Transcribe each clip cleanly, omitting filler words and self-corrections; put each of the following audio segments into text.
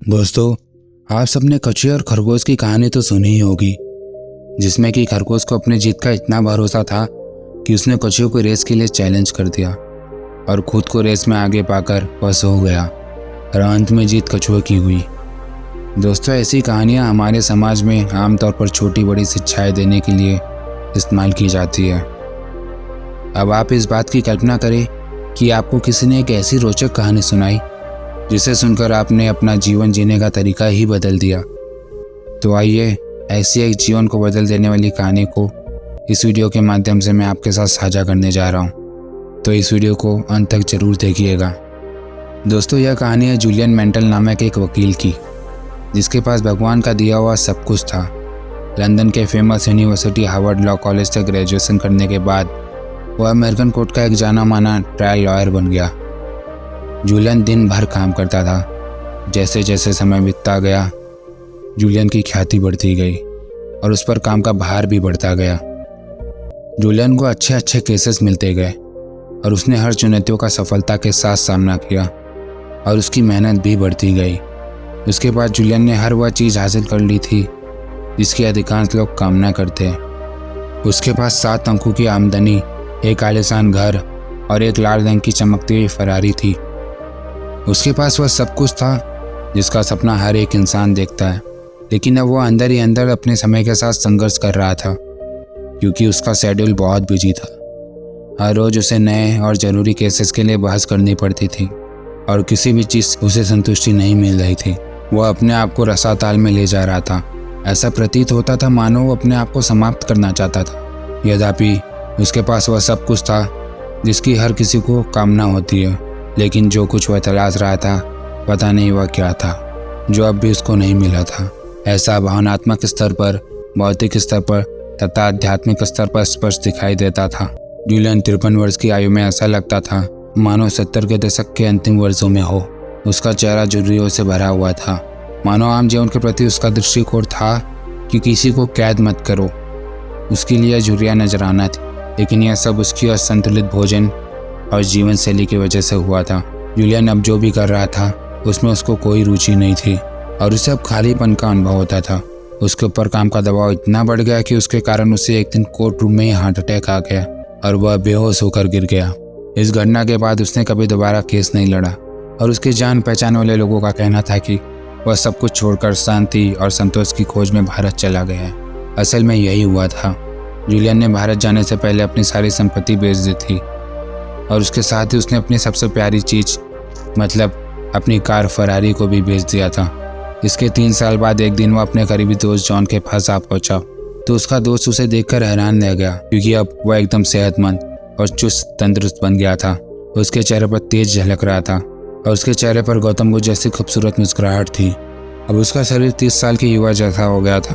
दोस्तों, आप सबने कछुए और खरगोश की कहानी तो सुनी ही होगी, जिसमें कि खरगोश को अपनी जीत का इतना भरोसा था कि उसने कछुए को रेस के लिए चैलेंज कर दिया और खुद को रेस में आगे पाकर वह सो गया और अंत में जीत कछुए की हुई। दोस्तों, ऐसी कहानियाँ हमारे समाज में आमतौर पर छोटी बड़ी शिक्षाएं देने के लिए इस्तेमाल की जाती है। अब आप इस बात की कल्पना करें कि आपको किसी ने एक ऐसी रोचक कहानी सुनाई जिसे सुनकर आपने अपना जीवन जीने का तरीका ही बदल दिया। तो आइए, ऐसी एक जीवन को बदल देने वाली कहानी को इस वीडियो के माध्यम से मैं आपके साथ साझा करने जा रहा हूँ। तो इस वीडियो को अंत तक जरूर देखिएगा। दोस्तों, यह कहानी है जूलियन मेंटल नामक एक वकील की, जिसके पास भगवान का दिया हुआ सब कुछ था। लंदन के famous university Harvard law college से ग्रेजुएशन करने के बाद वह अमेरिकन कोर्ट का एक जाना माना ट्रायल लॉयर बन गया। जूलियन दिन भर काम करता था। जैसे जैसे समय बीतता गया, जूलियन की ख्याति बढ़ती गई और उस पर काम का भार भी बढ़ता गया। जूलियन को अच्छे अच्छे केसेस मिलते गए और उसने हर चुनौतियों का सफलता के साथ सामना किया और उसकी मेहनत भी बढ़ती गई। उसके बाद जूलियन ने हर वह चीज़ हासिल कर ली थी जिसकी अधिकांश लोग कामना करते हैं। उसके पास 7 अंकों की आमदनी, एक आलीशान घर और एक लाल रंग की चमकती हुई फरारी थी। उसके पास वह सब कुछ था जिसका सपना हर एक इंसान देखता है, लेकिन अब वह अंदर ही अंदर अपने समय के साथ संघर्ष कर रहा था, क्योंकि उसका शेड्यूल बहुत बिजी था। हर रोज उसे नए और ज़रूरी केसेस के लिए बहस करनी पड़ती थी और किसी भी चीज़ उसे संतुष्टि नहीं मिल रही थी। वह अपने आप को रसाताल में ले जा रहा था। ऐसा प्रतीत होता था मानो वो अपने आप को समाप्त करना चाहता था। यद्यपि उसके पास वह सब कुछ था जिसकी हर किसी को कामना होती है, लेकिन जो कुछ वह तलाश रहा था, पता नहीं वह क्या था, जो अब भी उसको नहीं मिला था। ऐसा भावनात्मक स्तर पर, भौतिक स्तर पर तथा आध्यात्मिक स्तर पर स्पष्ट दिखाई देता था। जूलियन 53 वर्ष की आयु में ऐसा लगता था मानो 70 के दशक के अंतिम वर्षों में हो। उसका चेहरा झुर्रियों से भरा हुआ था, मानो आम जीवन के प्रति उसका दृष्टिकोण था कि किसी को कैद मत करो। उसके लिए झुर्रियाँ नजराना थी, लेकिन यह सब उसकी असंतुलित भोजन और जीवन शैली की वजह से हुआ था। जूलियन अब जो भी कर रहा था उसमें उसको कोई रुचि नहीं थी और उसे अब खालीपन का अनुभव होता था। उसके ऊपर काम का दबाव इतना बढ़ गया कि उसके कारण उसे एक दिन कोर्ट रूम में ही हार्ट अटैक आ गया और वह बेहोश होकर गिर गया। इस घटना के बाद उसने कभी दोबारा केस नहीं लड़ा और उसके जान पहचान वाले लोगों का कहना था कि वह सब कुछ छोड़कर शांति और संतोष की खोज में भारत चला गया है। असल में यही हुआ था। जूलियन ने भारत जाने से पहले अपनी सारी संपत्ति बेच दी थी और उसके साथ ही उसने अपनी सबसे प्यारी चीज़, मतलब अपनी कार फरारी को भी बेच दिया था। इसके 3 साल बाद एक दिन वो अपने करीबी दोस्त जॉन के पास आ पहुंचा, तो उसका दोस्त उसे देखकर हैरान रह गया, क्योंकि अब वह एकदम सेहतमंद और चुस्त तंदुरुस्त बन गया था। उसके चेहरे पर तेज झलक रहा था और उसके चेहरे पर गौतम बुद्ध जैसी खूबसूरत मुस्कुराहट थी। अब उसका शरीर 30 साल की युवा जैसा हो गया था।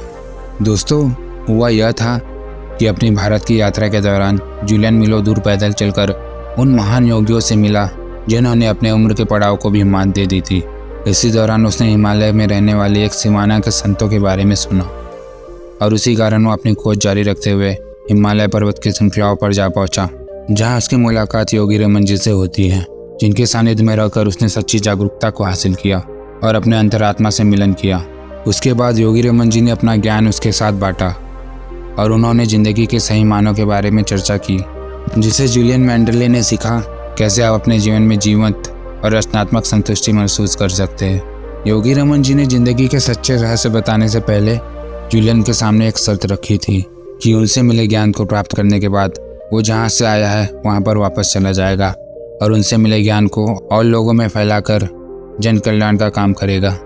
दोस्तों, हुआ यह था कि अपनी भारत की यात्रा के दौरान जूलियन मीलों दूर पैदल चलकर उन महान योगियों से मिला जिन्होंने अपने उम्र के पड़ाव को भी मात दे दी थी। इसी दौरान उसने हिमालय में रहने वाले एक सिवाना के संतों के बारे में सुना और उसी कारण वो अपनी खोज जारी रखते हुए हिमालय पर्वत की श्रृंखलाओं पर जा पहुंचा, जहां उसकी मुलाकात योगी रमन जी से होती है, जिनके सानिध्य में रहकर उसने सच्ची जागरूकता को हासिल किया और अपने अंतरात्मा से मिलन किया। उसके बाद योगी रमन जी ने अपना ज्ञान उसके साथ बांटा और उन्होंने जिंदगी के सही मानों के बारे में चर्चा की, जिसे जूलियन मेंडले ने सीखा कैसे आप अपने जीवन में जीवंत और रचनात्मक संतुष्टि महसूस कर सकते हैं। योगी रमन जी ने जिंदगी के सच्चे रहस्य बताने से पहले जूलियन के सामने एक शर्त रखी थी कि उनसे मिले ज्ञान को प्राप्त करने के बाद वो जहाँ से आया है वहाँ पर वापस चला जाएगा और उनसे मिले ज्ञान को और लोगों में फैलाकर जन कल्याण का काम करेगा।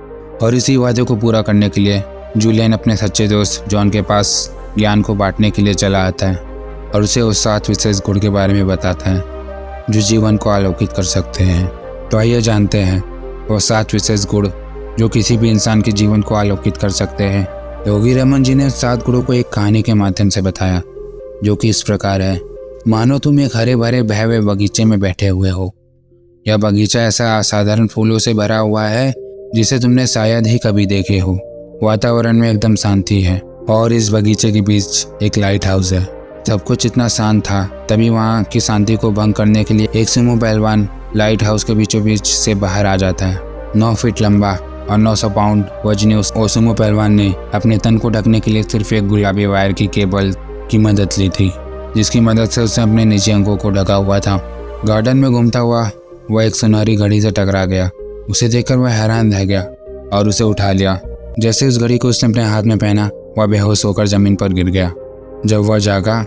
और इसी वादे को पूरा करने के लिए जूलियन अपने सच्चे दोस्त जॉन के पास ज्ञान को बांटने के लिए चला आता है और उसे उस 7 विशेष गुण के बारे में बताता है जो जीवन को आलोकित कर सकते हैं। तो आइए जानते हैं वो 7 विशेष गुण जो किसी भी इंसान के जीवन को आलोकित कर सकते हैं। योगी रमन जी ने 7 गुणों को एक कहानी के माध्यम से बताया, जो कि इस प्रकार है। मानो तुम एक हरे भरे बहे हुए बगीचे में बैठे हुए हो। यह बगीचा ऐसा असाधारण फूलों से भरा हुआ है जिसे तुमने शायद ही कभी देखे हो। वातावरण में एकदम शांति है और इस बगीचे के बीच एक लाइट हाउस है। सब कुछ इतना शांत था, तभी वहाँ की शांति को भंग करने के लिए एक सुमो पहलवान लाइट हाउस के बीचों बीच से बाहर आ जाता है। 9 फीट लंबा और 900 पाउंड वजनी उस ओसुमो पहलवान ने अपने तन को ढकने के लिए सिर्फ एक गुलाबी वायर की केबल की मदद ली थी, जिसकी मदद से उसने अपने निजी अंगों को ढका हुआ था। गार्डन में घूमता हुआ वह एक सुनहरी घड़ी से टकरा गया। उसे देखकर वह हैरान रह गया और उसे उठा लिया। जैसे उस घड़ी को उसने अपने हाथ में पहना, वह बेहोश होकर जमीन पर गिर गया। जब वह जागा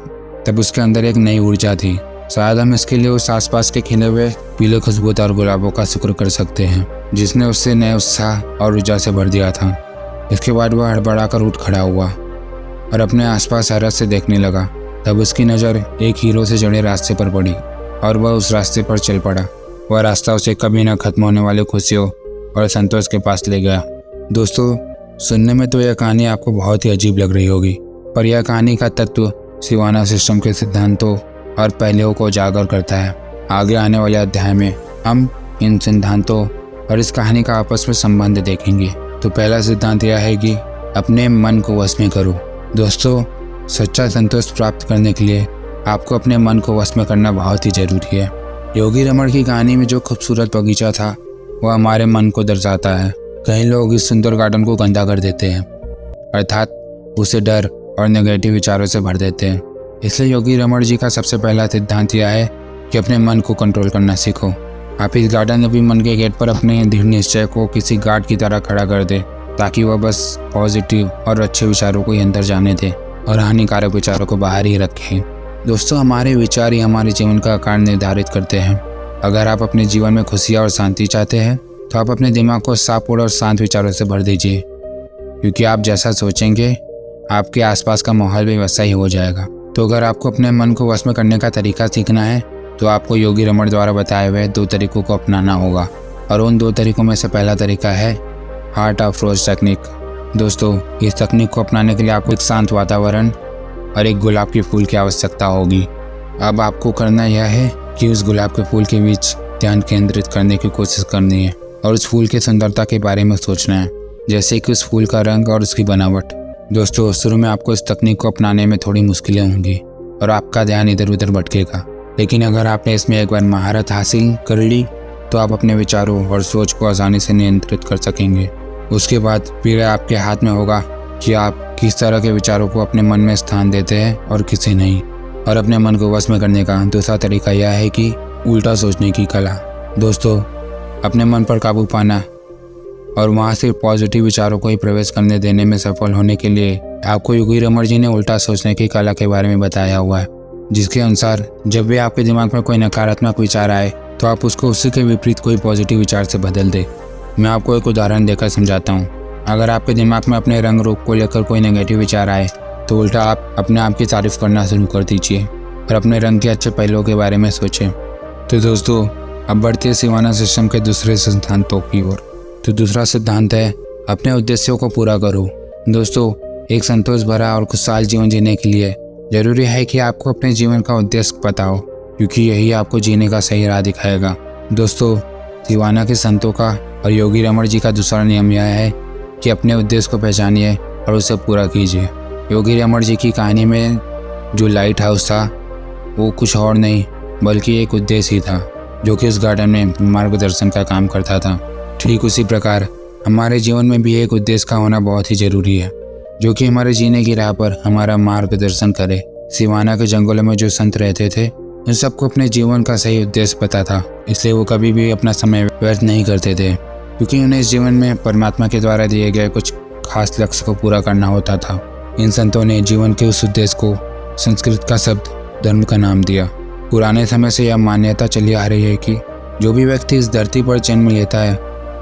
तब उसके अंदर एक नई ऊर्जा थी। शायद हम इसके लिए उस आसपास के खिले हुए पीले खुशबूदार गुलाबों का शुक्र कर सकते हैं, जिसने उससे नए उत्साह और ऊर्जा से भर दिया था। इसके बाद वह हड़बड़ाकर उठ खड़ा हुआ और अपने आसपास हैरत से देखने लगा। तब उसकी नज़र एक हीरो से जुड़े रास्ते पर पड़ी और वह उस रास्ते पर चल पड़ा। वह रास्ता उसे कभी न खत्म होने वाली खुशियों और संतोष के पास ले गया। दोस्तों, सुनने में तो यह कहानी आपको बहुत ही अजीब लग रही होगी, पर यह कहानी का तत्व सिवाना सिस्टम के सिद्धांतों और पहलुओं को उजागर करता है। आगे आने वाले अध्याय में हम इन सिद्धांतों और इस कहानी का आपस में संबंध देखेंगे। तो पहला सिद्धांत यह है कि अपने मन को वश में करो। दोस्तों, सच्चा संतोष प्राप्त करने के लिए आपको अपने मन को वश में करना बहुत ही जरूरी है। योगी रमण की कहानी में जो खूबसूरत बगीचा था, वह हमारे मन को दर्शाता है। कई लोग इस सुंदर गार्डन को गंदा कर देते हैं, अर्थात उसे डर और नेगेटिव विचारों से भर देते हैं। इसलिए योगी रमण जी का सबसे पहला सिद्धांत यह है कि अपने मन को कंट्रोल करना सीखो। आप इस गार्डन में भी मन के गेट पर अपने दृढ़ निश्चय को किसी गार्ड की तरह खड़ा कर दे, ताकि वह बस पॉजिटिव और अच्छे विचारों को ही अंदर जाने दे और हानिकारक विचारों को बाहर ही रखें। दोस्तों, हमारे विचार ही हमारे जीवन का आकार निर्धारित करते हैं। अगर आप अपने जीवन में खुशियाँ और शांति चाहते हैं तो आप अपने दिमाग को साफ और शांत विचारों से भर दीजिए, क्योंकि आप जैसा सोचेंगे आपके आसपास का माहौल भी वैसा ही हो जाएगा। तो अगर आपको अपने मन को वश में करने का तरीका सीखना है तो आपको योगी रमण द्वारा बताए हुए 2 तरीकों को अपनाना होगा, और उन 2 तरीकों में से पहला तरीका है हार्ट ऑफ रोज टेक्निक। दोस्तों, इस तकनीक को अपनाने के लिए आपको एक शांत वातावरण और एक गुलाब के फूल की आवश्यकता होगी। अब आपको करना यह है कि उस गुलाब के फूल के बीच ध्यान केंद्रित करने की कोशिश करनी है और उस फूल की सुंदरता के बारे में सोचना है, जैसे कि उस फूल का रंग और उसकी बनावट। दोस्तों, शुरू में आपको इस तकनीक को अपनाने में थोड़ी मुश्किलें होंगी और आपका ध्यान इधर उधर भटकेगा, लेकिन अगर आपने इसमें एक बार महारत हासिल कर ली तो आप अपने विचारों और सोच को आसानी से नियंत्रित कर सकेंगे। उसके बाद फिर आपके हाथ में होगा कि आप किस तरह के विचारों को अपने मन में स्थान देते हैं और किसे नहीं। और अपने मन को वश में करने का दूसरा तरीका यह है कि उल्टा सोचने की कला। दोस्तों, अपने मन पर काबू पाना और वहाँ से पॉजिटिव विचारों को ही प्रवेश करने देने में सफल होने के लिए आपको योगी रमण जी ने उल्टा सोचने की कला के बारे में बताया हुआ है, जिसके अनुसार जब भी आपके दिमाग में कोई नकारात्मक विचार आए तो आप उसको उसी के विपरीत कोई पॉजिटिव विचार से बदल दें। मैं आपको एक उदाहरण देकर समझाता हूँ। अगर आपके दिमाग में अपने रंग रूप को लेकर कोई नेगेटिव विचार आए तो उल्टा आप अपने आप की तारीफ करना शुरू कर दीजिए और अपने रंग के अच्छे पहलुओं के बारे में सोचें। तो दोस्तों, अब बढ़ते सिवाना सिस्टम के दूसरे सिद्धांतों की ओर। तो दूसरा सिद्धांत है अपने उद्देश्यों को पूरा करो। दोस्तों, एक संतोष भरा और खुशहाल जीवन जीने के लिए जरूरी है कि आपको अपने जीवन का उद्देश्य पता हो, क्योंकि यही आपको जीने का सही राह दिखाएगा। दोस्तों, सिवाना के संतों का और योगी रमण जी का दूसरा नियम यह है कि अपने उद्देश्य को पहचानिए और उसे पूरा कीजिए। योगी रमण जी की कहानी में जो लाइट हाउस था वो कुछ और नहीं बल्कि एक उद्देश्य ही था, जो कि उस गार्डन में मार्गदर्शन का काम करता था। ठीक उसी प्रकार हमारे जीवन में भी एक उद्देश्य का होना बहुत ही जरूरी है, जो कि हमारे जीने की राह पर हमारा मार्गदर्शन करे। सिवाना के जंगलों में जो संत रहते थे उन सबको अपने जीवन का सही उद्देश्य पता था, इसलिए वो कभी भी अपना समय व्यर्थ नहीं करते थे, क्योंकि उन्हें इस जीवन में परमात्मा के द्वारा दिए गए कुछ खास लक्ष्य को पूरा करना होता था। इन संतों ने जीवन के उस उद्देश्य को संस्कृत का शब्द धर्म का नाम दिया। पुराने समय से यह मान्यता चली आ रही है कि जो भी व्यक्ति इस धरती पर जन्म लेता है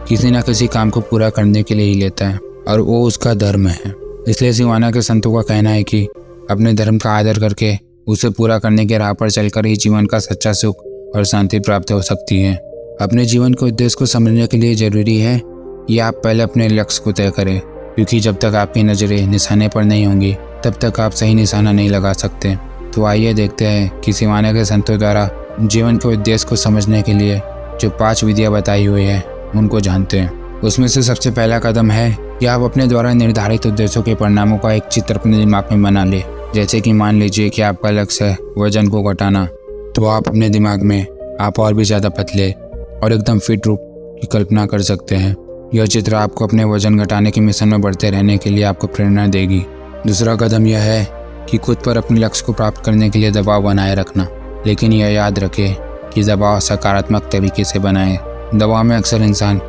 किसी न किसी काम को पूरा करने के लिए ही लेता है और वो उसका धर्म है। इसलिए सिवाना के संतों का कहना है कि अपने धर्म का आदर करके उसे पूरा करने के राह पर चलकर ही जीवन का सच्चा सुख और शांति प्राप्त हो सकती है। अपने जीवन के उद्देश्य को समझने के लिए जरूरी है कि आप पहले अपने लक्ष्य को तय करें, क्योंकि जब तक आपकी नज़रें निशाने पर नहीं होंगी तब तक आप सही निशाना नहीं लगा सकते। तो आइए देखते हैं कि सिवाना के संतों द्वारा जीवन के उद्देश्य को समझने के लिए जो 5 विधियाँ बताई हुई है उनको जानते हैं। उसमें से सबसे पहला कदम है कि आप अपने द्वारा निर्धारित उद्देश्यों के परिणामों का एक चित्र अपने दिमाग में बना लें। जैसे कि मान लीजिए कि आपका लक्ष्य है वजन को घटाना, तो आप अपने दिमाग में आप और भी ज़्यादा पतले और एकदम फिट रूप की कल्पना कर सकते हैं। यह चित्र आपको अपने वजन घटाने के मिशन में बढ़ते रहने के लिए आपको प्रेरणा देगी। दूसरा कदम यह है कि खुद पर अपने लक्ष्य को प्राप्त करने के लिए दबाव बनाए रखना, लेकिन यह याद रखें कि दबाव सकारात्मक तरीके से बनाए। दबाव में अक्सर इंसान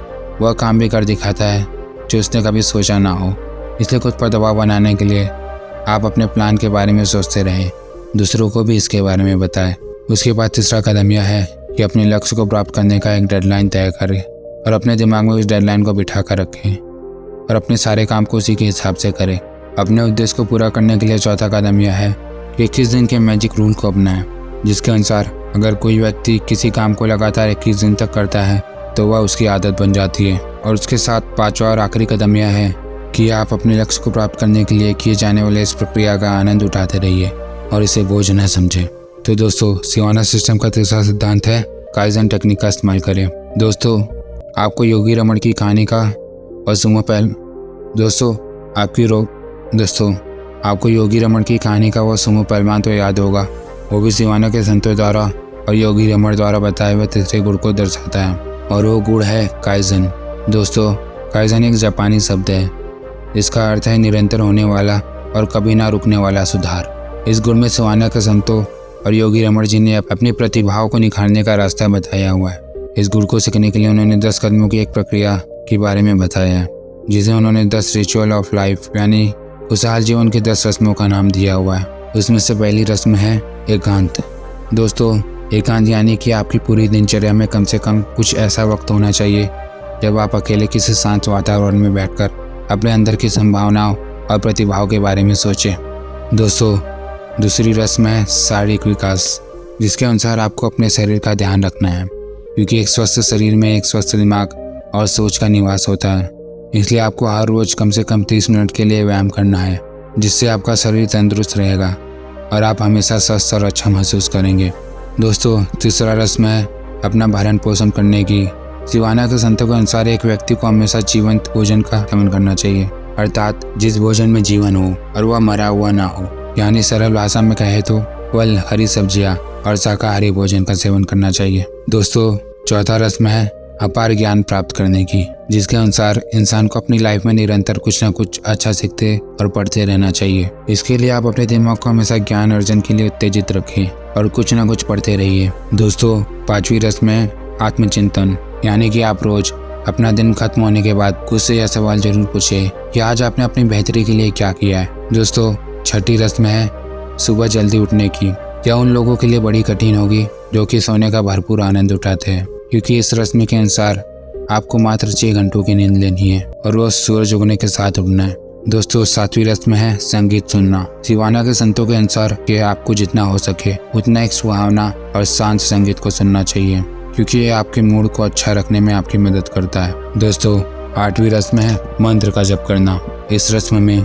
वह काम भी कर दिखाता है जो उसने कभी सोचा ना हो। इसलिए खुद पर दबाव बनाने के लिए आप अपने प्लान के बारे में सोचते रहें, दूसरों को भी इसके बारे में बताएं। उसके बाद तीसरा कदम यह है कि अपने लक्ष्य को प्राप्त करने का एक डेडलाइन तय करें और अपने दिमाग में उस डेडलाइन को बिठा कर रखें और अपने सारे काम को उसी के हिसाब से करें। अपने उद्देश्य को पूरा करने के लिए चौथा कदम यह है कि 21 दिन के मैजिक रूल को अपनाएं, जिसके अनुसार अगर कोई व्यक्ति किसी काम को लगातार 21 दिन तक करता है तो वह उसकी आदत बन जाती है। और उसके साथ पांचवा और आखिरी कदम यह है कि आप अपने लक्ष्य को प्राप्त करने के लिए किए जाने वाले इस प्रक्रिया का आनंद उठाते रहिए और इसे बोझ न समझें। तो दोस्तों, सिवाना सिस्टम का तीसरा सिद्धांत है काइजन टेक्निक का इस्तेमाल करें। दोस्तों, आपको योगी रमन की कहानी का और सुमो पहल दोस्तों आपको योगी रमन की कहानी का वह सुमो पहलवान तो याद होगा, वो भी सिवाना के संतों द्वारा और योगी रमन द्वारा बताए हुए तीसरे गुण को दर्शाता है और वो गुण है काइजन। दोस्तों, काइजन एक जापानी शब्द है, इसका अर्थ है निरंतर होने वाला और कभी ना रुकने वाला सुधार। इस गुण में सिवाना के संतों और योगी रमन जी ने अपनी प्रतिभाओं को निखारने का रास्ता बताया हुआ है। इस गुण को सीखने के लिए उन्होंने 10 कदमों की एक प्रक्रिया के बारे में बताया है, जिसे उन्होंने 10 रिचुअल ऑफ लाइफ यानी खुशहाल जीवन के 10 रस्मों का नाम दिया हुआ है। उसमें से पहली रस्म है एकांत। दोस्तों, एकांत यानी कि आपकी पूरी दिनचर्या में कम से कम कुछ ऐसा वक्त होना चाहिए जब आप अकेले किसी शांत वातावरण में बैठकर अपने अंदर की संभावनाओं और प्रतिभाओं के बारे में सोचें। दोस्तों, दूसरी रस्म है शारीरिक विकास, जिसके अनुसार आपको अपने शरीर का ध्यान रखना है, क्योंकि एक स्वस्थ शरीर में एक स्वस्थ दिमाग और सोच का निवास होता है। इसलिए आपको हर रोज कम से कम 30 मिनट के लिए व्यायाम करना है, जिससे आपका शरीर तंदुरुस्त रहेगा और आप हमेशा स्वस्थ और अच्छा महसूस करेंगे। दोस्तों, तीसरा रस्म है अपना भरण पोषण करने की। सिवाना के संतों के अनुसार एक व्यक्ति को हमेशा जीवंत भोजन का सेवन करना चाहिए, अर्थात जिस भोजन में जीवन हो और वह मरा हुआ ना हो, यानी सरल भाषा में कहे तो फल, हरी सब्जियां और शाकाहारी भोजन का सेवन करना चाहिए। दोस्तों, चौथा रस्म है अपार ज्ञान प्राप्त करने की, जिसके अनुसार इंसान को अपनी लाइफ में निरंतर कुछ न कुछ अच्छा सीखते और पढ़ते रहना चाहिए। इसके लिए आप अपने दिमाग को हमेशा ज्ञान अर्जन के लिए उत्तेजित रखें और कुछ न कुछ पढ़ते रहिए। दोस्तों, पांचवी रस्म है आत्मचिंतन, यानी कि आप रोज अपना दिन खत्म होने के बाद खुद से यह सवाल जरूर पूछे कि आज आपने अपनी बेहतरी के लिए क्या किया है। दोस्तों, छठी रस्म है सुबह जल्दी उठने की। यह उन लोगों के लिए बड़ी कठिन होगी जो कि सोने का भरपूर आनंद उठाते हैं, क्योंकि इस रस्म के अनुसार आपको मात्र 6 घंटों की नींद लेनी है और रोज सूरज उगने के साथ उठना है। दोस्तों, सातवीं रस्म है संगीत सुनना। सिवाना के संतों के अनुसार कि आपको जितना हो सके उतना एक सुहावना और शांत संगीत को सुनना चाहिए, क्योंकि ये आपके मूड को अच्छा रखने में आपकी मदद करता है। दोस्तों, आठवीं रस्म है मंत्र का जप करना। इस रस्म में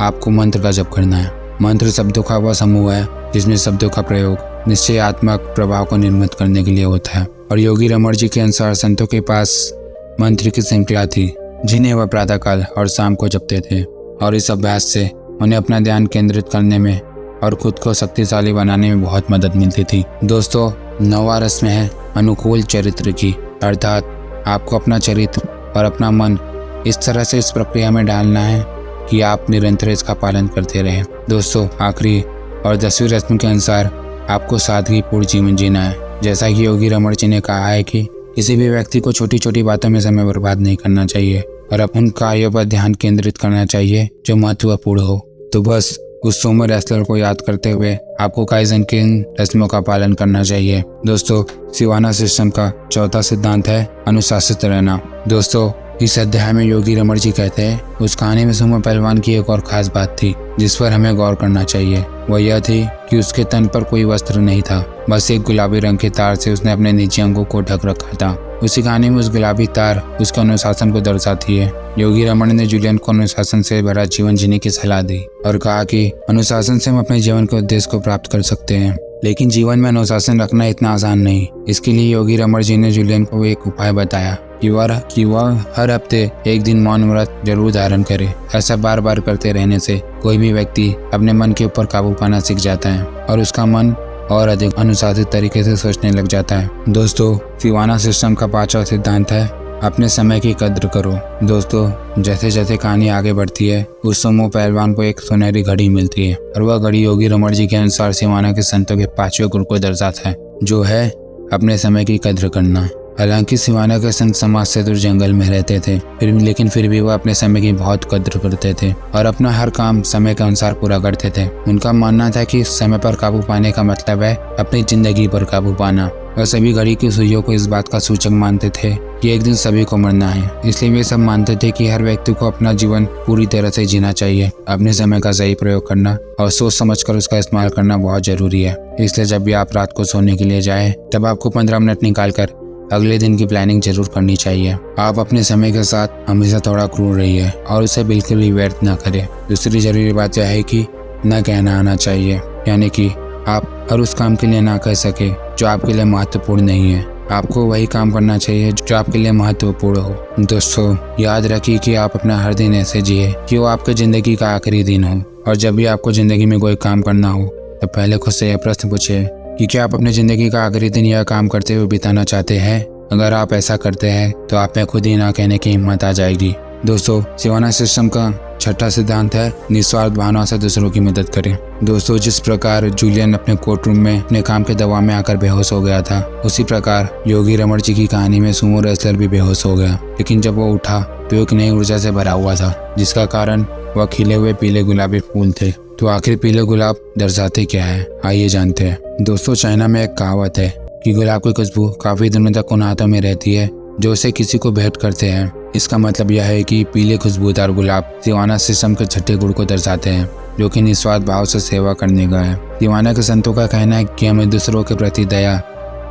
आपको मंत्र का जप करना है। मंत्र शब्दों का वह समूह है जिसमें शब्दों का प्रयोग निश्चयात्मक प्रभाव को निर्मित करने के लिए होता है। और योगी रमन जी के अनुसार संतों के पास मंत्र की श्रृंखला थी, जिन्हें वह प्रातःकाल और शाम को जपते थे, और इस अभ्यास से उन्हें अपना ध्यान केंद्रित करने में और खुद को शक्तिशाली बनाने में बहुत मदद मिलती थी। दोस्तों, 9वां रस्म है अनुकूल चरित्र की, अर्थात आपको अपना चरित्र और अपना मन इस तरह से इस प्रक्रिया में डालना है कि आप निरंतर इसका पालन करते रहें। दोस्तों, आखिरी और 10वीं रस्म के अनुसार आपको सादगीपूर्ण जीवन जीना है। जैसा कि योगी रमन जी ने कहा है कि किसी भी व्यक्ति को छोटी छोटी बातों में समय बर्बाद नहीं करना चाहिए और उन कार्यों पर ध्यान केंद्रित करना चाहिए जो महत्वपूर्ण हो। तो बस उस सोमो रेसलर को याद करते हुए आपको काइजन के इन रस्मों का पालन करना चाहिए। दोस्तों, सिवाना सिस्टम का चौथा सिद्धांत है अनुशासित रहना। दोस्तों, इस अध्याय में योगी रमन जी कहते हैं उस कहानी में सुमो पहलवान की एक और खास बात थी जिस पर हमें गौर करना चाहिए। वह यह थी कि उसके तन पर कोई वस्त्र नहीं था, बस एक गुलाबी रंग के तार से उसने अपने नीचे अंगों को ढक रखा था। उसी कहानी में उस गुलाबी तार उसके अनुशासन को दर्शाती है। योगी रमन ने जूलियन को अनुशासन से भरा जीवन जीने की सलाह दी और कहा कि अनुशासन से हम अपने जीवन के उद्देश्य को प्राप्त कर सकते हैं, लेकिन जीवन में अनुशासन रखना इतना आसान नहीं। इसके लिए योगी रमन जी ने जूलियन को एक उपाय बताया कि वह हर हफ्ते एक दिन मौन व्रत जरूर धारण करे। ऐसा बार बार करते रहने से कोई भी व्यक्ति अपने मन के ऊपर काबू पाना सीख जाता है और उसका मन और अधिक अनुशासित तरीके से सोचने लग जाता है। दोस्तों, सिवाना सिस्टम का 5वां सिद्धांत है अपने समय की कद्र करो। दोस्तों, जैसे जैसे कहानी आगे बढ़ती है उस समय पहलवान को एक सुनहरी घड़ी मिलती है और वह घड़ी योगी रमण जी के अनुसार सिवाना के संतों के 5वें गुरु को दर्शाता है, जो है अपने समय की कद्र करना। हालांकि सिवाना के संत समाज से दूर जंगल में रहते थे, फिर भी वह अपने समय की बहुत कद्र करते थे और अपना हर काम समय के अनुसार पूरा करते थे। उनका मानना था कि समय पर काबू पाने का मतलब है अपनी जिंदगी पर काबू पाना। वह सभी घड़ी की सुइयों को इस बात का सूचक मानते थे कि एक दिन सभी को मरना है। इसलिए वे सब मानते थे कि हर व्यक्ति को अपना जीवन पूरी तरह से जीना चाहिए। अपने समय का सही प्रयोग करना और सोच समझकर उसका इस्तेमाल करना बहुत जरूरी है। इसलिए जब भी आप रात को सोने के लिए जाएं, तब आपको 15 मिनट निकालकर अगले दिन की प्लानिंग जरूर करनी चाहिए। आप अपने समय के साथ हमेशा थोड़ा क्रूर रहिए और उसे बिल्कुल भी व्यर्थ न करें। दूसरी जरूरी बात यह है कि न कहना आना चाहिए, यानी कि आप हर उस काम के लिए ना कह सके जो आपके लिए महत्वपूर्ण नहीं है। आपको वही काम करना चाहिए जो आपके लिए महत्वपूर्ण हो। दोस्तों, याद रखिए कि आप अपना हर दिन ऐसे जिए कि वो आपके जिंदगी का आखिरी दिन हो। और जब भी आपको जिंदगी में कोई काम करना हो तो पहले खुद से यह प्रश्न पूछिए कि क्या आप अपनी जिंदगी का आखिरी दिन यह काम करते हुए बिताना चाहते हैं। अगर आप ऐसा करते हैं तो आप में खुद ही ना कहने की हिम्मत आ जाएगी। दोस्तों, सिवाना सिस्टम का छठा सिद्धांत है निस्वार्थ भावना से दूसरों की मदद करें। दोस्तों, जिस प्रकार जूलियन अपने कोर्ट रूम में अपने काम के दबाव में आकर बेहोश हो गया था, उसी प्रकार योगी रमण जी की कहानी में सुमो रेसलर भी बेहोश हो गया। लेकिन जब वो उठा तो एक नई ऊर्जा से भरा हुआ था, जिसका कारण वह खिले हुए पीले गुलाबी फूल थे। तो आखिर पीले गुलाब दर्शाते क्या है, आइए जानते हैं। दोस्तों, चाइना में एक कहावत है कि गुलाब की खुशबू काफी दिनों तक उन हाथों में रहती है जो उसे किसी को भेंट करते हैं। इसका मतलब यह है कि पीले खुशबूदार गुलाब सिवाना सिस्टम के छठे गुण को दर्शाते हैं, जो कि निस्वार्थ भाव से सेवा करने का है। सिवाना के संतों का कहना है कि हमें दूसरों के प्रति दया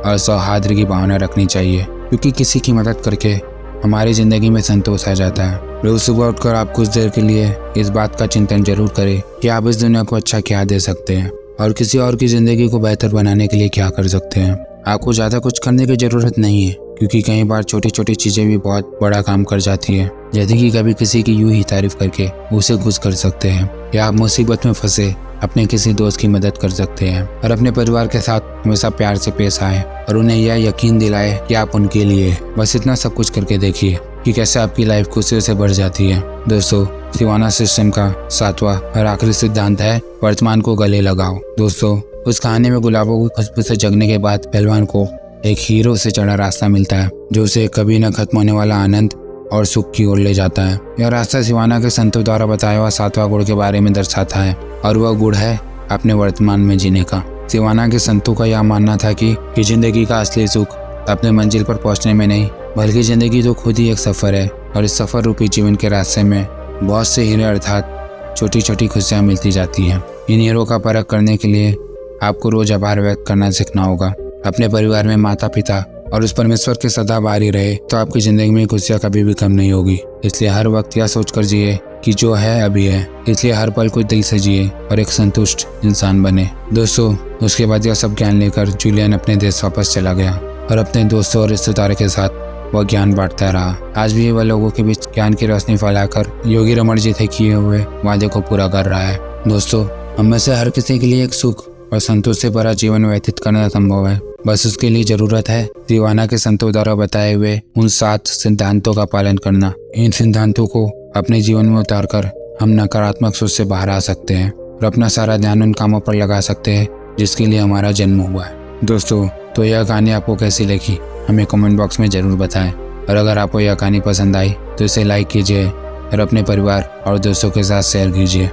और सौहार्द की भावना रखनी चाहिए, क्योंकि किसी की मदद करके हमारी जिंदगी में संतोष आ जाता है। रोज सुबह उठकर आप कुछ देर के लिए इस बात का चिंतन जरूर करें कि आप इस दुनिया को अच्छा क्या दे सकते हैं और किसी और की जिंदगी को बेहतर बनाने के लिए क्या कर सकते हैं। आपको ज्यादा कुछ करने की जरूरत नहीं है, क्योंकि कई बार छोटी छोटी चीजें भी बहुत बड़ा काम कर जाती है। जैसे कि कभी किसी की यूं ही तारीफ करके उसे खुश कर सकते हैं, या आप मुसीबत में फंसे अपने किसी दोस्त की मदद कर सकते हैं और अपने परिवार के साथ हमेशा प्यार से पेश आए और उन्हें यह यकीन दिलाए कि आप उनके लिए। बस इतना सब कुछ करके देखिए कि कैसे आपकी लाइफ खुशियों से भर जाती है। दोस्तों, सिवाना सिस्टम का 7वां और आखिरी सिद्धांत है वर्तमान को गले लगाओ। दोस्तों, उस कहानी में गुलाबों की खुशबू से जगने के बाद पहलवान को एक हीरो से चढ़ा रास्ता मिलता है, जो उसे कभी न खत्म होने वाला आनंद और सुख की ओर ले जाता है। यह रास्ता सिवाना के संतों द्वारा बताया हुआ 7वां गुण के बारे में दर्शाता है, और वह गुण है अपने वर्तमान में जीने का। सिवाना के संतों का यह मानना था कि जिंदगी का असली सुख अपने मंजिल पर पहुंचने में नहीं, बल्कि जिंदगी तो खुद ही एक सफर है, और इस सफर रूपी जीवन के रास्ते में बहुत से हीरे अर्थात छोटी छोटी खुशियां मिलती जाती हैं। इन हीरों का परख करने के लिए आपको रोज आभार व्यक्त करना सीखना होगा। अपने परिवार में माता पिता और उस परमेश्वर के सदा बारी रहे तो आपकी जिंदगी में खुशियां कभी भी कम नहीं होगी। इसलिए हर वक्त यह सोचकर जिए कि जो है अभी है। इसलिए हर पल को दिल से जिए और एक संतुष्ट इंसान बने। दोस्तों, उसके बाद यह सब ज्ञान लेकर जूलियन अपने देश वापस चला गया और अपने दोस्तों और रिश्तेदारों के साथ वह ज्ञान बांटता रहा। आज भी वह लोगों के बीच ज्ञान की रोशनी फैलाकर योगी रमण जी से किए हुए वादे को पूरा कर रहा है। दोस्तों, हम में से हर किसी के लिए एक सुख और संतोष से भरा जीवन व्यतीत करना संभव है। बस उसके लिए जरूरत है सिवाना के संतों द्वारा बताए हुए उन 7 सिद्धांतों का पालन करना। इन सिद्धांतों को अपने जीवन में उतारकर हम नकारात्मक सोच से बाहर आ सकते हैं और अपना सारा ध्यान उन कामों पर लगा सकते हैं जिसके लिए हमारा जन्म हुआ है। दोस्तों, तो यह कहानी आपको कैसी लगी हमें कमेंट बॉक्स में जरूर बताएं, और अगर आपको यह कहानी पसंद आई तो इसे लाइक कीजिए और अपने परिवार और दोस्तों के साथ शेयर कीजिए।